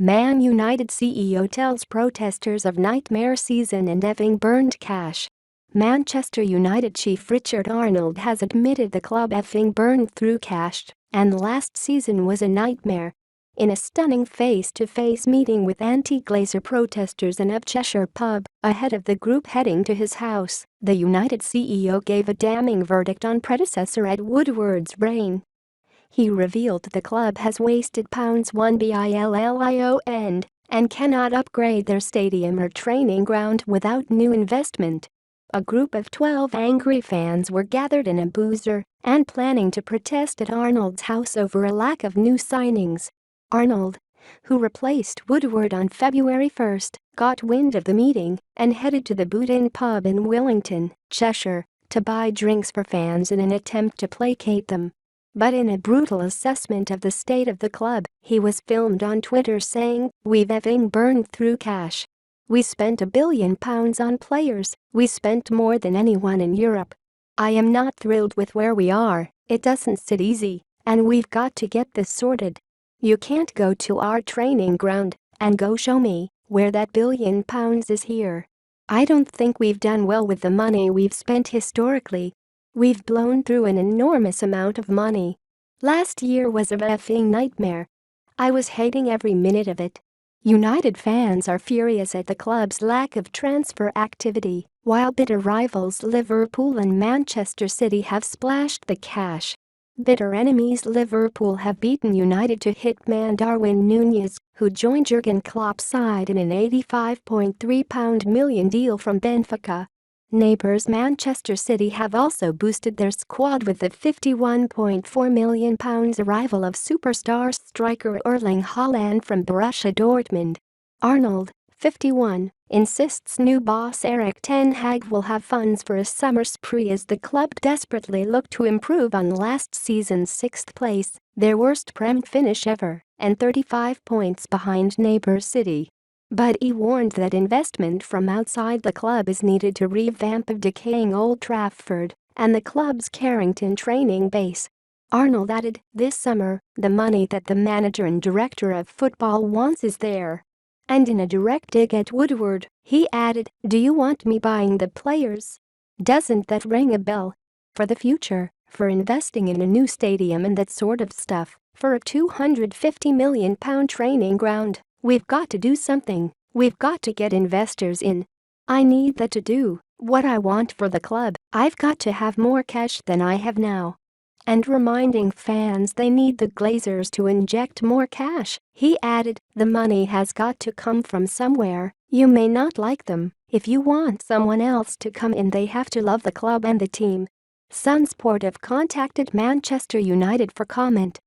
Man United CEO tells protesters of nightmare season and having burned cash. Manchester United chief Richard Arnold has admitted the club having burned through cash and last season was a nightmare. In a stunning face-to-face meeting with anti-Glazer protesters in a Cheshire pub ahead of the group heading to his house, the United CEO gave a damning verdict on predecessor Ed Woodward's reign. He revealed the club has wasted £1 billion and cannot upgrade their stadium or training ground without new investment. A group of 12 angry fans were gathered in a boozer and planning to protest at Arnold's house over a lack of new signings. Arnold, who replaced Woodward on February 1, got wind of the meeting and headed to the Boot Inn pub in Willington, Cheshire, to buy drinks for fans in an attempt to placate them. But in a brutal assessment of the state of the club, he was filmed on Twitter saying, "We've effing burned through cash. We spent £1 billion on players, we spent more than anyone in Europe. I am not thrilled with where we are, it doesn't sit easy, and we've got to get this sorted. You can't go to our training ground and go show me where that £1 billion is here. I don't think we've done well with the money we've spent historically. We've blown through an enormous amount of money. Last year was a effing nightmare. I was hating every minute of it." United fans are furious at the club's lack of transfer activity, while bitter rivals Liverpool and Manchester City have splashed the cash. Bitter enemies Liverpool have beaten United to hitman Darwin Núñez, who joined Jurgen Klopp's side in an £85.3 million deal from Benfica. Neighbours Manchester City have also boosted their squad with the £51.4 million arrival of superstar striker Erling Haaland from Borussia Dortmund. Arnold, 51, insists new boss Erik ten Hag will have funds for a summer spree as the club desperately look to improve on last season's 6th place, their worst Prem finish ever, and 35 points behind neighbour City. But he warned that investment from outside the club is needed to revamp a decaying Old Trafford and the club's Carrington training base. Arnold added, "This summer, the money that the manager and director of football wants is there." And in a direct dig at Woodward, he added, "Do you want me buying the players? Doesn't that ring a bell? For the future, for investing in a new stadium and that sort of stuff, for a £250 million training ground. We've got to do something, we've got to get investors in. I need that to do what I want for the club, I've got to have more cash than I have now." And reminding fans they need the Glazers to inject more cash, he added, "The money has got to come from somewhere, you may not like them, if you want someone else to come in they have to love the club and the team." Sunsport have contacted Manchester United for comment.